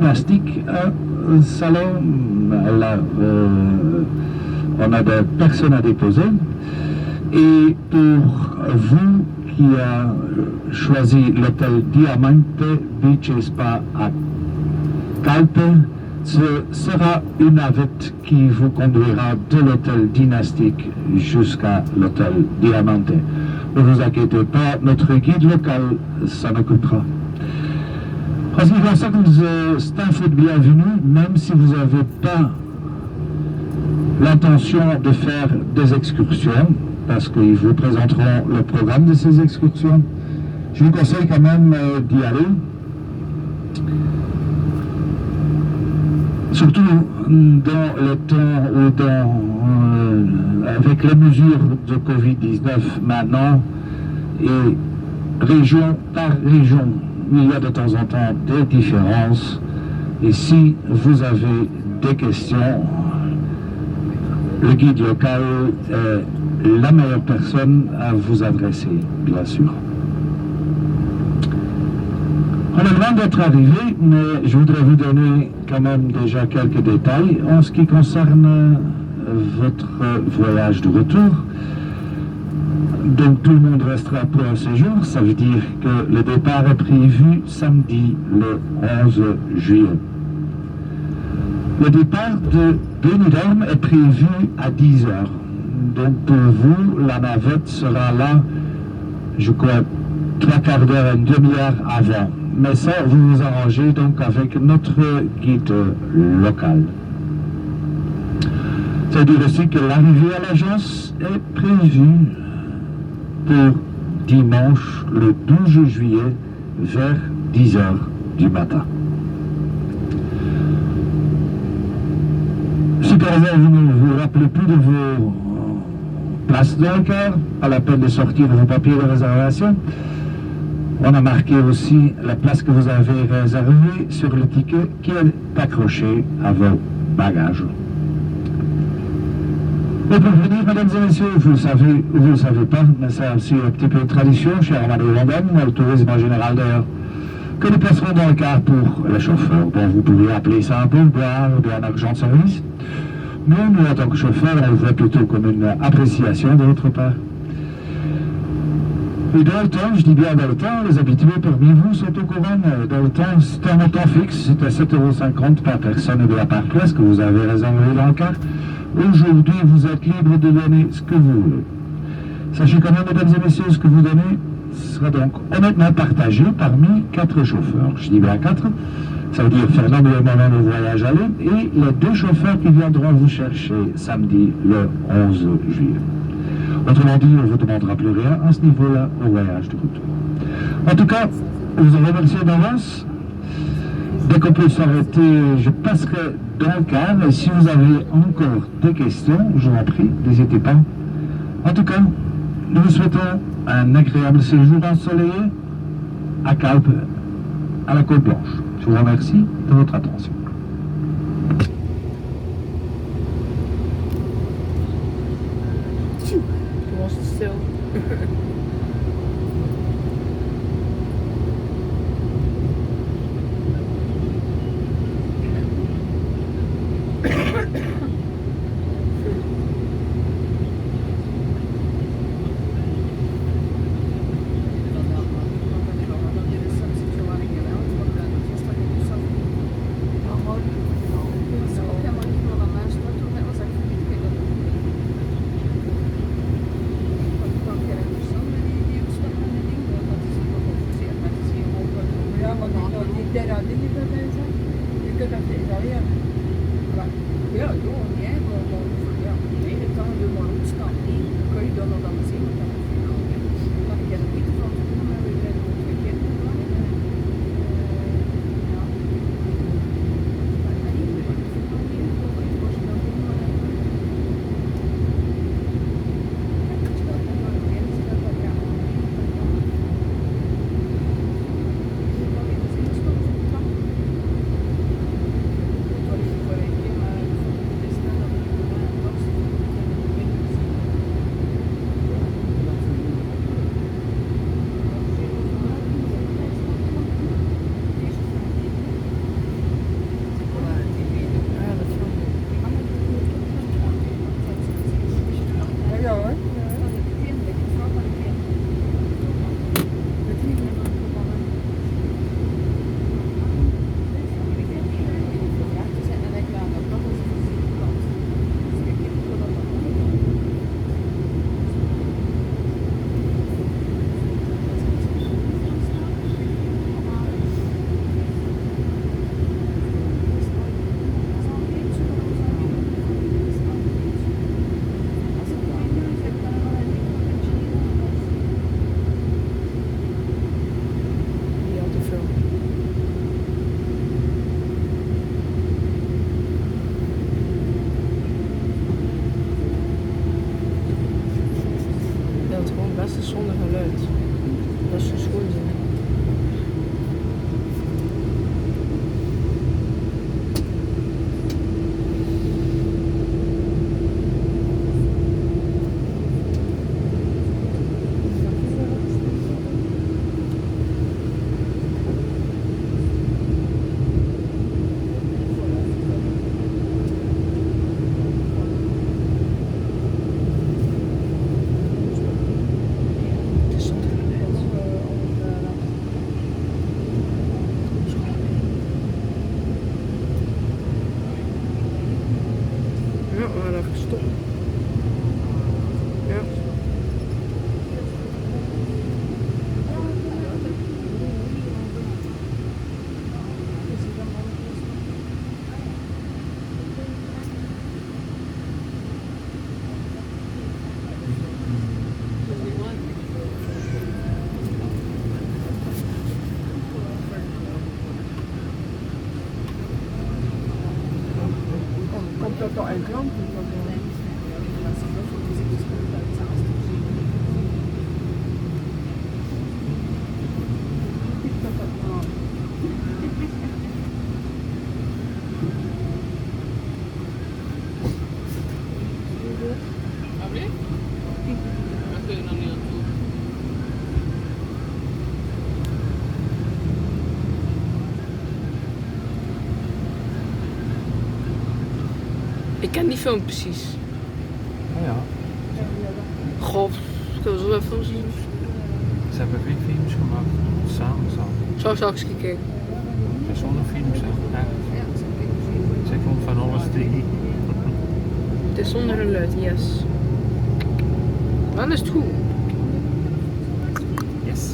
gymnastique, un salon, on a des personnes à déposer. Et pour vous qui a choisi l'hôtel Diamante Beach et Spa à Calpe, ce sera une navette qui vous conduira de l'hôtel Dynastique jusqu'à l'hôtel Diamante. Ne vous inquiétez pas, notre guide local s'en occupera. En ce qui concerne staff de bienvenue, même si vous n'avez pas l'intention de faire des excursions, parce qu'ils vous présenteront le programme de ces excursions, je vous conseille quand même d'y aller. Surtout dans le temps où avec les mesures de Covid-19 maintenant, et région par région, il y a de temps en temps des différences. Et si vous avez des questions, le guide local est la meilleure personne à vous adresser, bien sûr. On est loin d'être arrivé, mais je voudrais vous donner quand même déjà quelques détails en ce qui concerne votre voyage de retour. Donc tout le monde restera pour un séjour, ça veut dire que le départ est prévu samedi le 11 juillet. Le départ de Benidorm est prévu à 10 h. Donc pour vous, la navette sera là, je crois, 3/4 d'heure, une demi-heure avant. Mais ça, vous vous arrangez donc avec notre guide local. C'est-à-dire aussi que l'arrivée à l'agence est prévue pour dimanche le 12 juillet vers 10 h du matin. Si par exemple vous ne vous rappelez plus de vos places dans le car, pas la peine de sortir vos papiers de réservation. On a marqué aussi la place que vous avez réservée sur le ticket qui est accroché à vos bagages. Et pour venir, mesdames et messieurs, vous le savez ou vous ne le savez pas, mais c'est aussi un petit peu de tradition chez Armando Vendôme, le tourisme en général d'ailleurs, que nous passerons dans le car pour les chauffeurs. Bon, vous pouvez appeler ça un pourboire ou bien un argent de service. Mais nous, en tant que chauffeurs, on le voit plutôt comme une appréciation de votre part. Et dans le temps, je dis bien dans le temps, les habitués parmi vous sont au courant. Dans le temps, c'est un montant fixe, c'était 7,50 € par personne et par place que vous avez réservé dans le car. Aujourd'hui, vous êtes libre de donner ce que vous voulez. Sachez quand même, mesdames et messieurs, ce que vous donnez sera donc honnêtement partagé parmi 4 chauffeurs. Je dis bien 4, ça veut dire Fernand et moi-même au voyage aller, et les 2 chauffeurs qui viendront vous chercher samedi le 11 juillet. Autrement dit, on ne vous demandera plus rien à ce niveau-là au voyage de retour. En tout cas, je vous remercie d'avance. Dès qu'on peut s'arrêter, je passerai dans le car. Et si vous avez encore des questions, je vous en prie, n'hésitez pas. En tout cas, nous vous souhaitons un agréable séjour ensoleillé à Calpe, à la Côte Blanche. Je vous remercie de votre attention. stop. Ja. Komt dat al een klant? Ik ken die film precies. Ja. God, ik wil zo even zien. Ze hebben veel films gemaakt samen. Zo zal ik eens kijken. Personenfilms, echt. Ze komt van alles tegen. Het is zonder geluid, yes. Dan is het goed. Yes.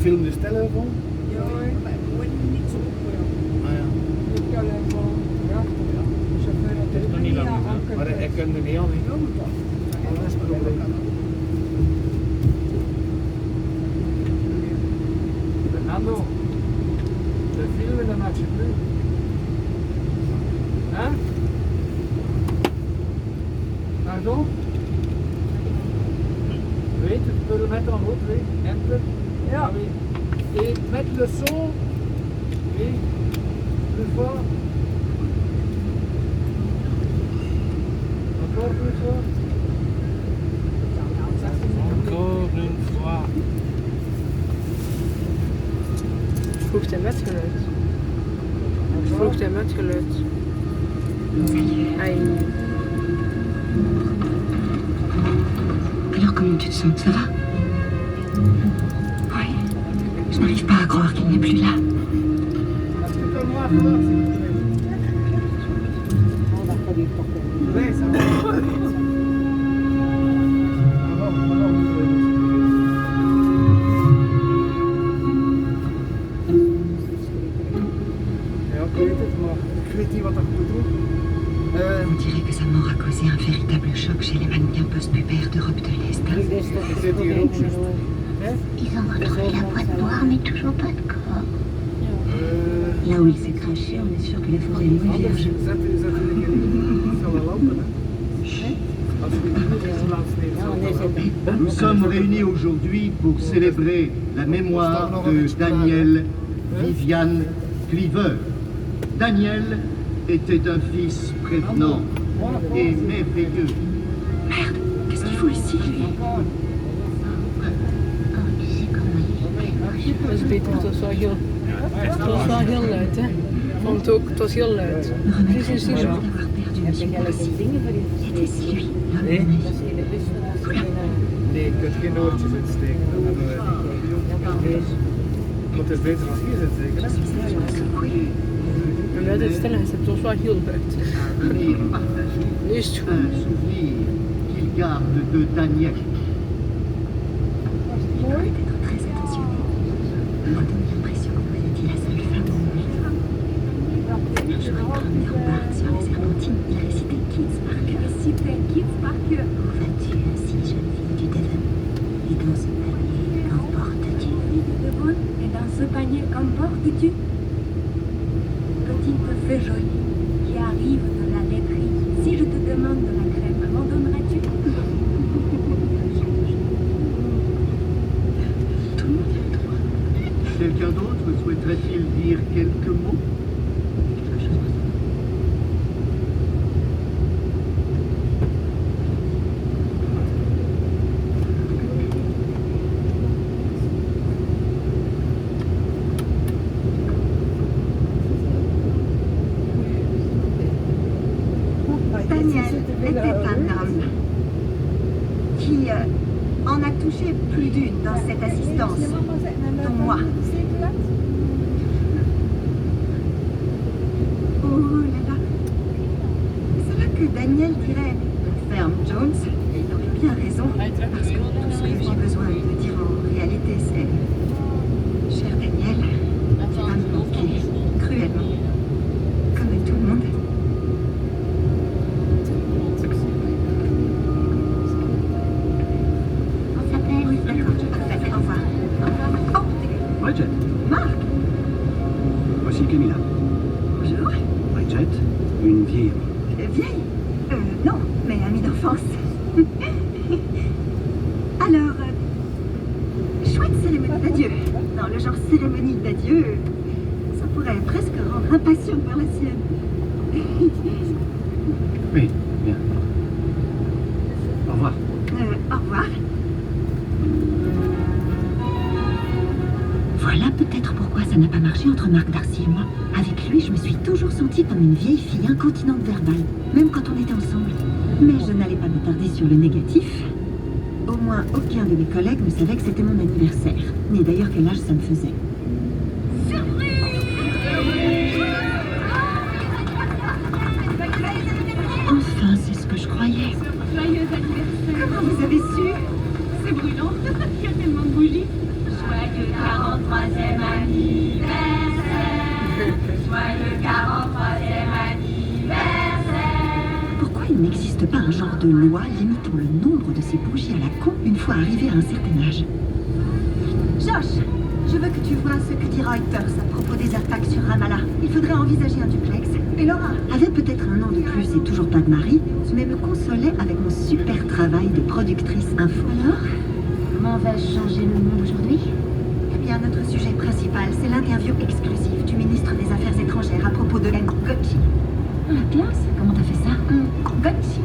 film dus telefoon? Ja, maar we worden niet zo goed. Ah ja. Ik kan gewoon, ja, chauffeur Het is nog niet lang, hè? Maar ik kan er niet aan. Ja, moet dat. Dat is probleem. Fernando, de film dan had je nu. Hein? Pardon? Oui, tu peux le mettre en route, oui. Enter. Ja. Oui. Et mettre le son. Oui. Plus fort. Encore plus fort. Encore une fois. Vroeg hij met geluid. Vroeg hij met geluid. Ai. Alors comment tu te sens? Ça va? Oui. Je n'arrive pas à croire qu'il n'est plus là. Est-ce que tu as moi fort, s'il vous plaît? Oui, ça va. Ik weet niet wat dat moet doen. On dirait que sa mort a causé un véritable choc chez les mannequins post-pubères d'Europe de l'Est. Ik zit hier ook juist. Ils ont retrouvé la boîte noire, mais toujours pas de corps. Là où il s'est craché, on est sûr que la forêt est moins Anders vierge. zet je een van de lampen. Als we het laatst Nous sommes réunis aujourd'hui pour célébrer la mémoire de Daniel Vivian Cleaver. Daniel était un fils prévenant et merveilleux. Merde, qu'est-ce qu'il fout ici, lui? Oh, tu sais comment il est. Dat is beter, het was wel heel luid, hè. Ik vond het ook, het was heel luid. Me remettre Plus à een jour ciseau. d'avoir perdu Monsieur Parsi. Était-ce lui, l'homme de ma vie? Nee, je kunt geen oortjes insteken. Dat hebben we niet. Maar het is beter als hier zit, zeker? Hè? En luid en stil, het was wel heel luid. Souvenir partagé, Nu is het goed. un souvenir qu'il garde de Daniel. Il paraît être très attentionné. On m'a donné l'impression que vous étiez la seule femme au monde. Un jour, il promenait en barque sur les serpentines. Il récitait Kids par cœur. Où vas-tu ainsi, jeune fille du Devon? Et dans ce panier, qu'emportes-tu? Et dans ce panier, qu'emportes-tu? Petite fée jolie qui arrive de la laiterie, si je te demande de la crème, m'en donneras-tu? Tout le monde y a le droit. Quelqu'un d'autre souhaiterait-il dire quelques mots? Quelque chose. Daniel était un homme qui en a touché plus d'une dans cette assistance, dont moi. Oh là là, c'est là que Daniel dirait ferme Jones, et il aurait bien raison, parce que tout ce que j'ai besoin de dire en réalité c'est cher Daniel, tu vas me manquer cruellement, comme tout le monde. On s'appelle. Oui, d'accord, parfait, au revoir. Oh, Bridget, Marc, voici Camilla. bonjour. Bridget, une vieille amie. Vieille non, mais amie d'enfance. Alors, chouette cérémonie d'adieu. Dans le genre cérémonie d'adieu, ça pourrait presque rendre impatient de voir la sienne. Oui, bien. Au revoir. Au revoir. Voilà peut-être pourquoi ça n'a pas marché entre Marc Darcy et moi. Avec lui, je me suis toujours sentie comme une vieille fille incontinente verbale, même quand on était ensemble. Mais je n'allais pas m'attarder sur le négatif. Au moins, aucun de mes collègues ne savait que c'était mon anniversaire, ni d'ailleurs quel âge ça me faisait. Enfin, c'est ce que je croyais. Joyeux anniversaire. Comment vous avez su? C'est brûlant. Il y a tellement de bougies. Joyeux 40 qu'il n'existe pas un genre de loi limitant le nombre de ces bougies à la con une fois arrivé à un certain âge. Josh, je veux que tu vois ce que dit Reuters à propos des attaques sur Ramallah. Il faudrait envisager un duplex. Et Laura avait peut-être un an de plus et toujours pas de mari, mais me consolait avec mon super travail de productrice info. Alors, comment vais-je changer le monde aujourd'hui? Eh bien, notre sujet principal, c'est l'interview exclusive du ministre des Affaires étrangères à propos de M. Gotchi. La classe? Comment t'as fait ça? Gotchi.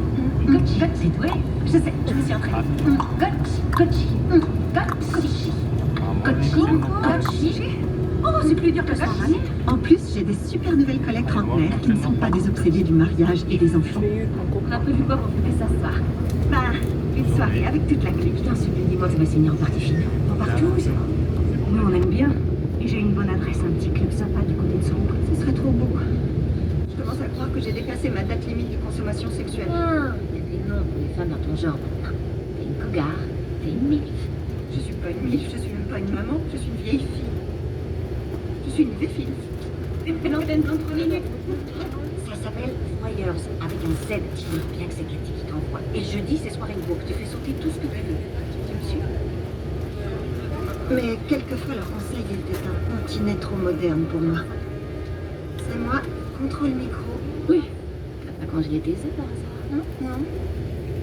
Gotchi. Gotchi. Oui, je sais, je me suis entraînée. Gotchi. Gotchi. Gotchi. Gotchi. Oh, c'est plus dur que ça. En plus, j'ai des super nouvelles collègues trentenaires qui ne sont pas des obsédés du mariage et des enfants. On a prévu quoi pour fêter ça ce soir? Bah, une soirée avec toute la clique. Putain, celui dis-moi que ça va se finir en partie fine. En partouze. Nous, on aime bien. Et j'ai une bonne adresse, un petit club sympa du côté de Sombre. Ce serait trop beau. Je commence à croire que j'ai dépassé ma date limite de consommation sexuelle. Ah, il y a des noms pour les femmes dans ton genre maintenant. T'es une cougar, t'es une milf. Je suis pas une milf, je suis même pas une maman, je suis une vieille fille. Je suis une vieille fille. Et l'antenne d'entre minutes. Ça s'appelle Voyeurs, avec un Z. Je veux bien que c'est Cathy qui t'envoie. Et le jeudi, c'est soirée de groupe. Tu fais sauter tout ce que tu veux. Tu me suis? Mais quelquefois, leur conseil était un tantinet trop moderne pour moi. C'est moi, contrôle micro. Oui. T'as pas congelé tes œufs par hasard? Non, non.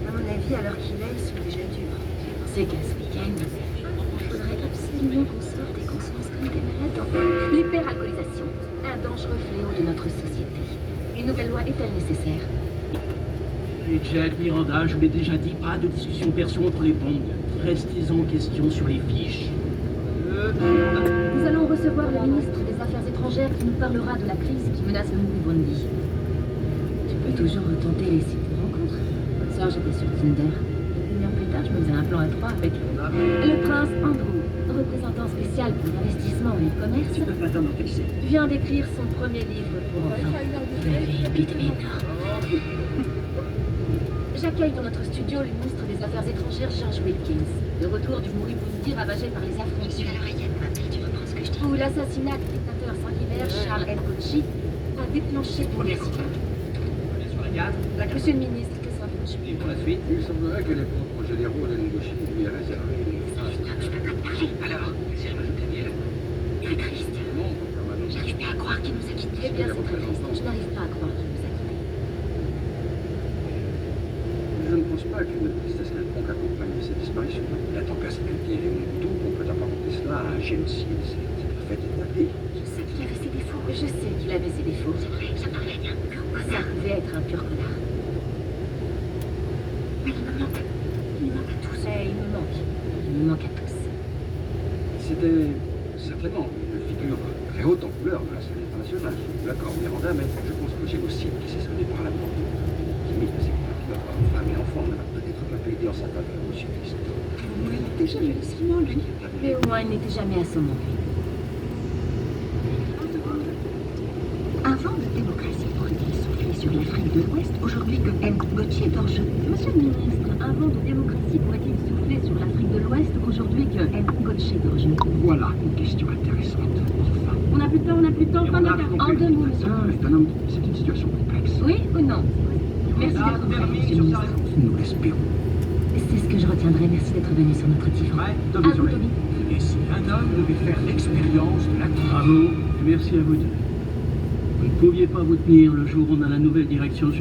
À mon avis, à l'heure qu'il est, ils sont déjà durs. J'ai pensé qu'à ce week-end, il faudrait absolument qu'on sorte et qu'on se fasse comme des malades. L'hyperalcoolisation, un dangereux fléau de notre société. Une nouvelle loi est-elle nécessaire? Et Jack Miranda, je l'ai déjà dit, pas de discussion perso entre les pongs. Restez-en question sur les fiches. Nous allons recevoir le ministre des Affaires étrangères qui nous parlera de la crise qui menace le Burundi. Tu peux toujours retenter les sites de rencontres. Comme ça, j'étais sur Tinder. Une heure plus tard, je me faisais un plan à 3 avec le prince Andrew, représentant spécial pour l'investissement et le commerce. Tu peux pas t'en empêcher. Vient d'écrire son premier livre pour enfants. Il avait une bite énorme. J'accueille dans notre studio le ministre des Affaires étrangères, George Wilkins. Le retour du Burundi ravagé par les affrontements. Je suis à l'oreillette, ma belle, tu reprends ce que je dis. Où l'assassinat du dictateur sanguinaire Charles El Gotchi a déclenché une guerre civile. Monsieur le ministre, que savez-vous? Et pour la suite, Il semblerait que les propres généraux d'Angoshi lui aient réservé une Je peux pas te parler. Alors, c'est Daniel. Il est triste. Non, permanent. J'arrive pas à croire qu'il nous a quittés. Eh bien, c'est très triste. Je n'arrive pas à croire qu'il nous a quittés. Je ne pense pas qu'une tristesse quelconque accompagne cette disparition. Il attend persécuté les Hutu qu'on peut apparenter cela à un génocide. C'est un fait établi. Je sais qu'il avait ses défauts. Je sais qu'il avait ses défauts. C'est vrai, ça parlait d'un pur Ça connard. pouvait être un pur connard. Mais il me manque. Il me manque à tous. Mais il me manque. Il me manque à tous. C'était certainement une figure très haute en couleur de la scène internationale. Je suis d'accord, Miranda, mais je pense que le génocide qui s'est sonné par la mort limite à ses compatriotes, femmes et enfants, n'a peut-être pas pu aider en sa faveur au sudiste. Mais il était jamais aussi mal, lui. Mais au moins, il n'était jamais assommant, lui. Avant de démocratie, pourrait-il souffler sur l'Afrique de l'Ouest aujourd'hui que M. Gotchi est hors jeu? Monsieur le ministre, un vent de démocratie pourrait-il souffler sur l'Afrique de l'Ouest aujourd'hui que M. Gotchi est hors jeu? Voilà une question intéressante. Enfin, On n'a plus de temps, on n'a plus de temps. Fin de en 2 mots, monsieur. C'est un homme, c'est une situation complexe. Oui ou non? Merci d'être venu, monsieur le ministre. Nous l'espérons. C'est ce que je retiendrai. Merci d'être venu sur notre divan. Ouais, À Toby, vous, Toby. Et si un homme devait faire l'expérience de la bravo, merci à vous deux. Vous ne pouviez pas vous tenir le jour où on a la nouvelle direction sur